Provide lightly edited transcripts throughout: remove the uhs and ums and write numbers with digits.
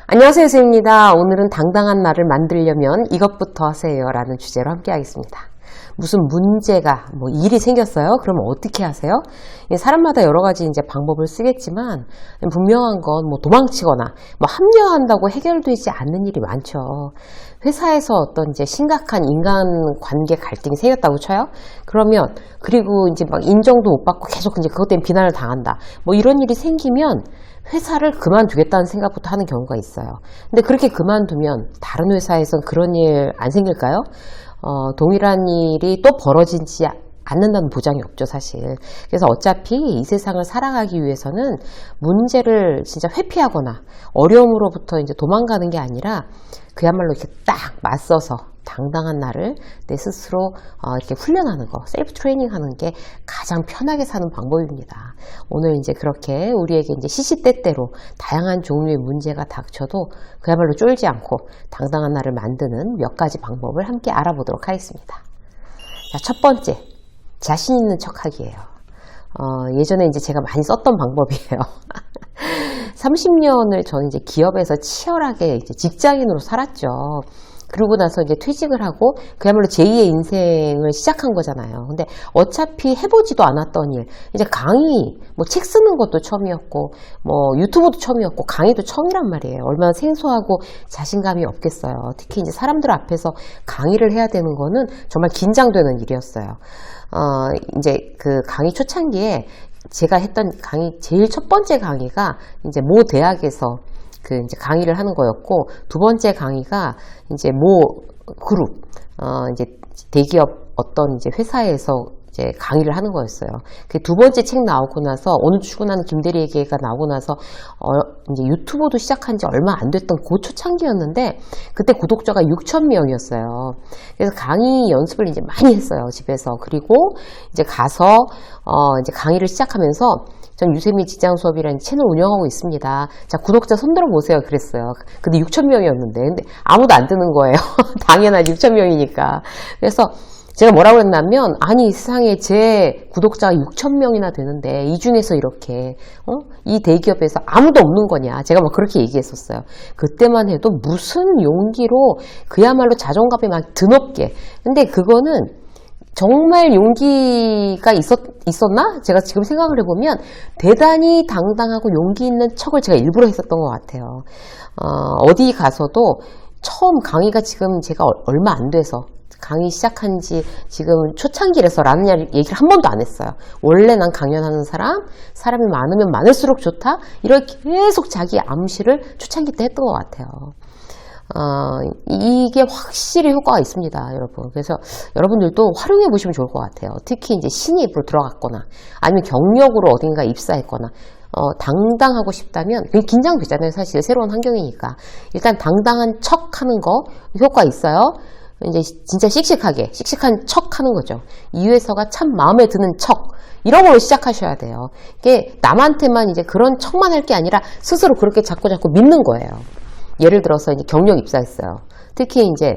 안녕하세요, 수입니다. 오늘은 당당한 나를 만들려면 이것부터 하세요 라는 주제로 함께 하겠습니다. 무슨 문제가, 일이 생겼어요? 그러면 어떻게 하세요? 사람마다 여러 가지 이제 방법을 쓰겠지만, 분명한 건 도망치거나, 합리화한다고 해결되지 않는 일이 많죠. 회사에서 어떤 이제 심각한 인간관계 갈등이 생겼다고 쳐요? 그러면, 그리고 이제 인정도 못 받고 계속 이제 그것 때문에 비난을 당한다. 이런 일이 생기면, 회사를 그만두겠다는 생각부터 하는 경우가 있어요. 근데 그렇게 그만두면 다른 회사에선 그런 일 안 생길까요? 동일한 일이 또 벌어지지 않는다는 보장이 없죠, 사실. 그래서 어차피 이 세상을 살아가기 위해서는 문제를 진짜 회피하거나 어려움으로부터 이제 도망가는 게 아니라 그야말로 이렇게 딱 맞서서 당당한 나를 내 스스로 이렇게 훈련하는 거, 셀프 트레이닝 하는 게 가장 편하게 사는 방법입니다. 오늘 이제 그렇게 우리에게 이제 시시때때로 다양한 종류의 문제가 닥쳐도 그야말로 쫄지 않고 당당한 나를 만드는 몇 가지 방법을 함께 알아보도록 하겠습니다. 자, 첫 번째, 자신 있는 척하기예요. 예전에 이제 제가 많이 썼던 방법이에요. 30년을 저는 이제 기업에서 치열하게 이제 직장인으로 살았죠. 그러고 나서 이제 퇴직을 하고 그야말로 제2의 인생을 시작한 거잖아요. 근데 어차피 해보지도 않았던 일, 이제 강의, 책 쓰는 것도 처음이었고, 유튜브도 처음이었고, 강의도 처음이란 말이에요. 얼마나 생소하고 자신감이 없겠어요. 특히 이제 사람들 앞에서 강의를 해야 되는 거는 정말 긴장되는 일이었어요. 이제 그 강의 초창기에 제가 했던 강의, 제일 첫 번째 강의가 이제 모 대학에서 이제 강의를 하는 거였고, 두 번째 강의가 이제 모 그룹, 이제 대기업 어떤 이제 회사에서 이제 강의를 하는 거였어요. 그 두 번째 책 나오고 나서, 오늘 출근하는 김대리에게가 나오고 나서, 이제 유튜브도 시작한 지 얼마 안 됐던 그 초창기였는데, 그때 구독자가 6,000명이었어요. 그래서 강의 연습을 이제 많이 했어요, 집에서. 그리고 이제 가서, 이제 강의를 시작하면서, 전 유세미 직장 수업이라는 채널 운영하고 있습니다. 자, 구독자 손들어 보세요. 그랬어요. 근데 6,000명이었는데. 근데 아무도 안 뜨는 거예요. 당연하지, 6,000명이니까. 그래서 제가 뭐라고 했냐면, 아니, 세상에 제 구독자가 6,000명이나 되는데, 이 중에서 이렇게, 이 대기업에서 아무도 없는 거냐. 제가 그렇게 얘기했었어요. 그때만 해도 무슨 용기로 그야말로 자존감이 막 드높게. 근데 그거는 정말 용기가 있었나? 제가 지금 생각을 해보면 대단히 당당하고 용기 있는 척을 제가 일부러 했었던 것 같아요. 어디 가서도 처음 강의가 지금 제가 얼마 안 돼서 강의 시작한 지 지금 초창기라서 라는 얘기를 한 번도 안 했어요. 원래 난 강연하는 사람이 많으면 많을수록 좋다? 이렇게 계속 자기 암시를 초창기 때 했던 것 같아요. 이게 확실히 효과가 있습니다, 여러분. 그래서 여러분들도 활용해 보시면 좋을 것 같아요. 특히 이제 신입으로 들어갔거나 아니면 경력으로 어딘가 입사했거나 당당하고 싶다면 긴장되잖아요, 사실 새로운 환경이니까. 일단 당당한 척 하는 거 효과 있어요. 이제 진짜 씩씩한 척 하는 거죠. 이 회사가 참 마음에 드는 척, 이런 걸로 시작하셔야 돼요. 이게 남한테만 이제 그런 척만 할 게 아니라 스스로 그렇게 자꾸 믿는 거예요. 예를 들어서 이제 경력 입사했어요. 특히 이제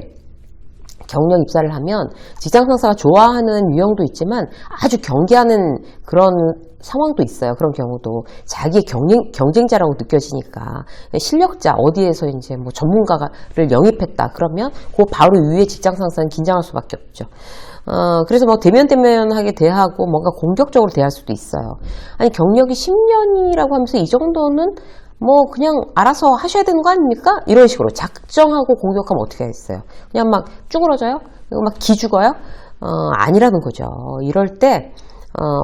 경력 입사를 하면 직장 상사가 좋아하는 유형도 있지만 아주 경계하는 그런 상황도 있어요. 그런 경우도 자기의 경쟁자라고 느껴지니까 실력자 어디에서 이제 전문가를 영입했다 그러면 그 바로 위에 직장 상사는 긴장할 수밖에 없죠. 그래서 대면대면하게 대하고 뭔가 공격적으로 대할 수도 있어요. 아니 경력이 10년이라고 하면서 이 정도는 그냥 알아서 하셔야 되는 거 아닙니까? 이런 식으로 작정하고 공격하면 어떻게 하겠어요? 그냥 쭈그러져요? 이거 기죽어요? 아니라는 거죠. 이럴 때,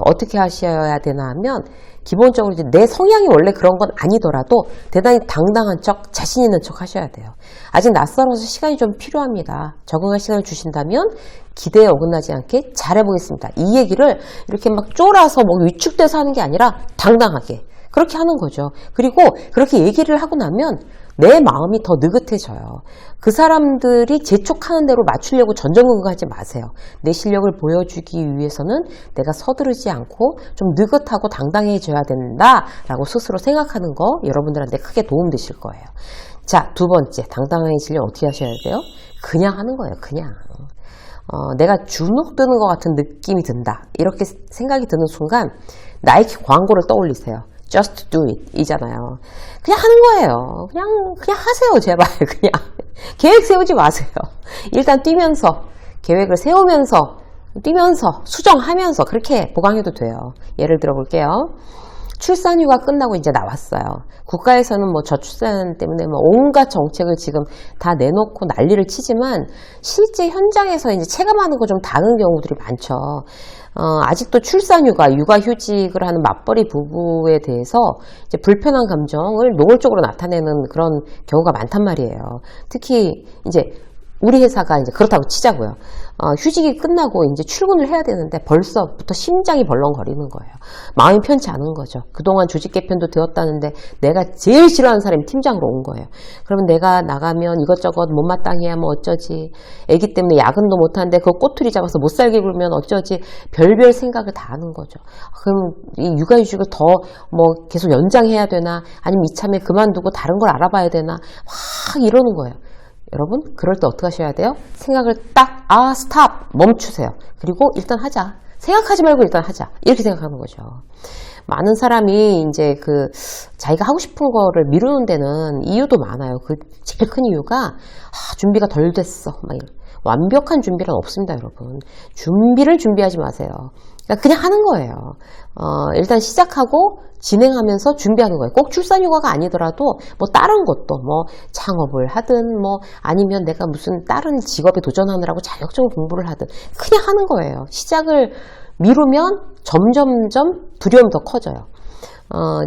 어떻게 하셔야 되나 하면, 기본적으로 이제 내 성향이 원래 그런 건 아니더라도 대단히 당당한 척, 자신 있는 척 하셔야 돼요. 아직 낯설어서 시간이 좀 필요합니다. 적응할 시간을 주신다면 기대에 어긋나지 않게 잘해보겠습니다. 이 얘기를 이렇게 쫄아서 위축돼서 하는 게 아니라 당당하게. 그렇게 하는 거죠. 그리고 그렇게 얘기를 하고 나면 내 마음이 더 느긋해져요. 그 사람들이 재촉하는 대로 맞추려고 전전긍긍하지 마세요. 내 실력을 보여주기 위해서는 내가 서두르지 않고 좀 느긋하고 당당해져야 된다라고 스스로 생각하는 거 여러분들한테 크게 도움되실 거예요. 자, 두 번째, 당당해지려면 어떻게 하셔야 돼요? 그냥 하는 거예요. 그냥. 내가 주눅 드는 것 같은 느낌이 든다. 이렇게 생각이 드는 순간 나이키 광고를 떠올리세요. just do it 이잖아요. 그냥 하는 거예요. 그냥 하세요, 제발. 그냥 계획 세우지 마세요. 일단 뛰면서 계획을 세우면서 뛰면서 수정하면서 그렇게 보강해도 돼요. 예를 들어 볼게요. 출산휴가 끝나고 이제 나왔어요. 국가에서는 뭐 저출산 때문에 뭐 온갖 정책을 지금 다 내놓고 난리를 치지만 실제 현장에서 이제 체감하는 거 좀 다른 경우들이 많죠. 아직도 출산휴가, 육아휴직을 하는 맞벌이 부부에 대해서 이제 불편한 감정을 노골적으로 나타내는 그런 경우가 많단 말이에요. 특히 이제 우리 회사가 이제 그렇다고 치자고요. 휴직이 끝나고 이제 출근을 해야 되는데 벌써부터 심장이 벌렁거리는 거예요. 마음이 편치 않은 거죠. 그동안 조직 개편도 되었다는데 내가 제일 싫어하는 사람이 팀장으로 온 거예요. 그러면 내가 나가면 이것저것 못마땅해야 뭐 어쩌지. 애기 때문에 야근도 못하는데 그 꼬투리 잡아서 못 살게 굴면 어쩌지. 별별 생각을 다 하는 거죠. 그럼 이 육아휴직을 더 뭐 계속 연장해야 되나 아니면 이참에 그만두고 다른 걸 알아봐야 되나 막 이러는 거예요. 여러분 그럴 때 어떻게 하셔야 돼요? 생각을 딱 스탑 멈추세요. 그리고 일단 하자. 생각하지 말고 일단 하자. 이렇게 생각하는 거죠. 많은 사람이 이제 자기가 하고 싶은 거를 미루는 데는 이유도 많아요. 그 제일 큰 이유가 준비가 덜 됐어. 막 완벽한 준비는 없습니다, 여러분. 준비를 준비하지 마세요. 그냥 하는 거예요. 일단 시작하고 진행하면서 준비하는 거예요. 꼭 출산휴가가 아니더라도 뭐 다른 것도 뭐 창업을 하든 뭐 아니면 내가 무슨 다른 직업에 도전하느라고 자격증 공부를 하든 그냥 하는 거예요. 시작을 미루면 점점점 두려움이 더 커져요.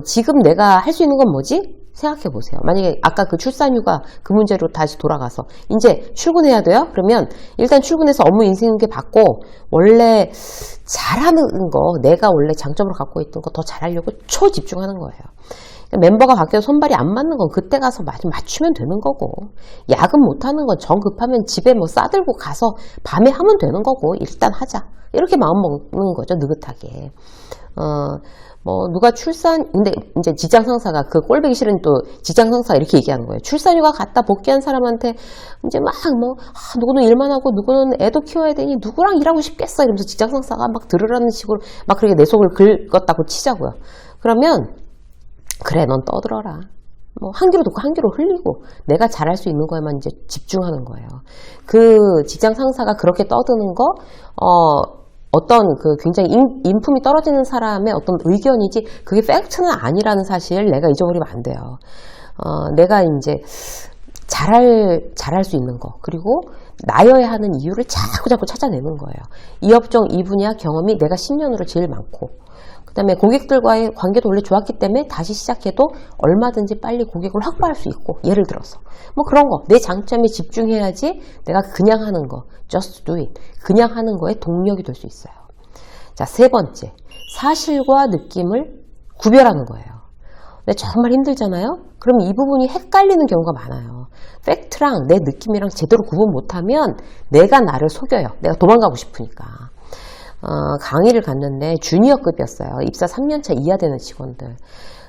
지금 내가 할 수 있는 건 뭐지? 생각해 보세요. 만약에 아까 그 출산휴가 그 문제로 다시 돌아가서 이제 출근해야 돼요? 그러면 일단 출근해서 업무 인수인계 받고 원래 잘하는 거 내가 원래 장점으로 갖고 있던 거 더 잘하려고 초집중하는 거예요. 멤버가 바뀌어서 손발이 안 맞는 건 그때 가서 맞추면 되는 거고 야근 못하는 건 정 급하면 집에 뭐 싸들고 가서 밤에 하면 되는 거고 일단 하자. 이렇게 마음 먹는 거죠. 느긋하게. 뭐 누가 근데 이제 직장 상사가 그 꼴보기 싫은 또 직장 상사 이렇게 얘기하는 거예요. 출산휴가 갔다 복귀한 사람한테 이제 막 뭐 누구는 일만 하고 누구는 애도 키워야 되니 누구랑 일하고 싶겠어 이러면서 직장 상사가 막 들으라는 식으로 막 그렇게 내 속을 긁었다고 치자고요. 그러면 그래 넌 떠들어라. 뭐 한 귀로 듣고 한 귀로 흘리고 내가 잘할 수 있는 거에만 이제 집중하는 거예요. 그 직장 상사가 그렇게 떠드는 거 어떤 굉장히 인품이 떨어지는 사람의 어떤 의견이지 그게 팩트는 아니라는 사실 내가 잊어버리면 안 돼요. 내가 이제 잘할 수 있는 거 그리고 나여야 하는 이유를 자꾸 찾아내는 거예요. 이 업종 이 분야 경험이 내가 10년으로 제일 많고 그 다음에 고객들과의 관계도 원래 좋았기 때문에 다시 시작해도 얼마든지 빨리 고객을 확보할 수 있고 예를 들어서 뭐 그런 거 내 장점에 집중해야지 내가 그냥 하는 거 just do it 그냥 하는 거에 동력이 될 수 있어요. 자, 세 번째 사실과 느낌을 구별하는 거예요. 근데 정말 힘들잖아요. 그럼 이 부분이 헷갈리는 경우가 많아요. 팩트랑 내 느낌이랑 제대로 구분 못하면 내가 나를 속여요. 내가 도망가고 싶으니까. 강의를 갔는데 주니어급이었어요. 입사 3년차 이하 되는 직원들.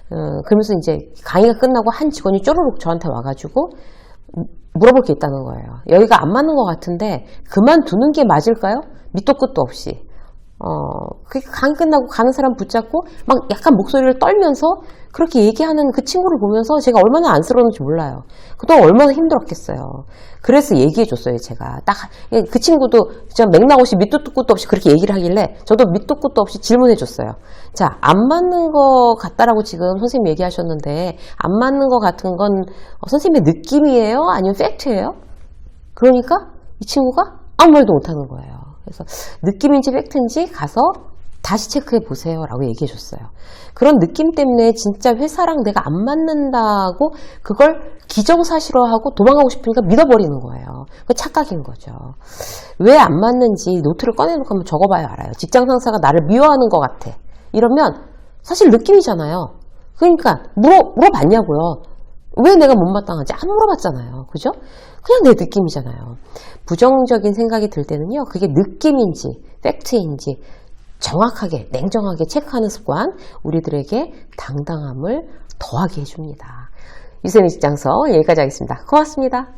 그러면서 이제 강의가 끝나고 한 직원이 쪼르륵 저한테 와가지고 물어볼 게 있다는 거예요. 여기가 안 맞는 것 같은데 그만두는 게 맞을까요? 밑도 끝도 없이. 강의 끝나고 가는 사람 붙잡고 막 약간 목소리를 떨면서 그렇게 얘기하는 그 친구를 보면서 제가 얼마나 안쓰러웠는지 몰라요. 그동안 얼마나 힘들었겠어요. 그래서 얘기해 줬어요, 제가. 딱, 그 친구도 진짜 맥락 없이 밑도 끝도 없이 그렇게 얘기를 하길래 저도 밑도 끝도 없이 질문해 줬어요. 자, 안 맞는 거 같다라고 지금 선생님이 얘기하셨는데 안 맞는 거 같은 건 선생님의 느낌이에요? 아니면 팩트예요? 그러니까 이 친구가 아무 말도 못 하는 거예요. 그래서 느낌인지 팩트인지 가서 다시 체크해 보세요 라고 얘기해 줬어요. 그런 느낌 때문에 진짜 회사랑 내가 안 맞는다고 그걸 기정사실화하고 도망가고 싶으니까 믿어버리는 거예요. 그 착각인 거죠. 왜 안 맞는지 노트를 꺼내놓고 한번 적어봐야 알아요. 직장 상사가 나를 미워하는 것 같아. 이러면 사실 느낌이잖아요. 그러니까 물어봤냐고요. 왜 내가 못마땅하지? 안 물어봤잖아요. 그죠? 그냥 내 느낌이잖아요. 부정적인 생각이 들 때는요. 그게 느낌인지 팩트인지 정확하게 냉정하게 체크하는 습관 우리들에게 당당함을 더하게 해줍니다. 유쌤의 직장서 여기까지 하겠습니다. 고맙습니다.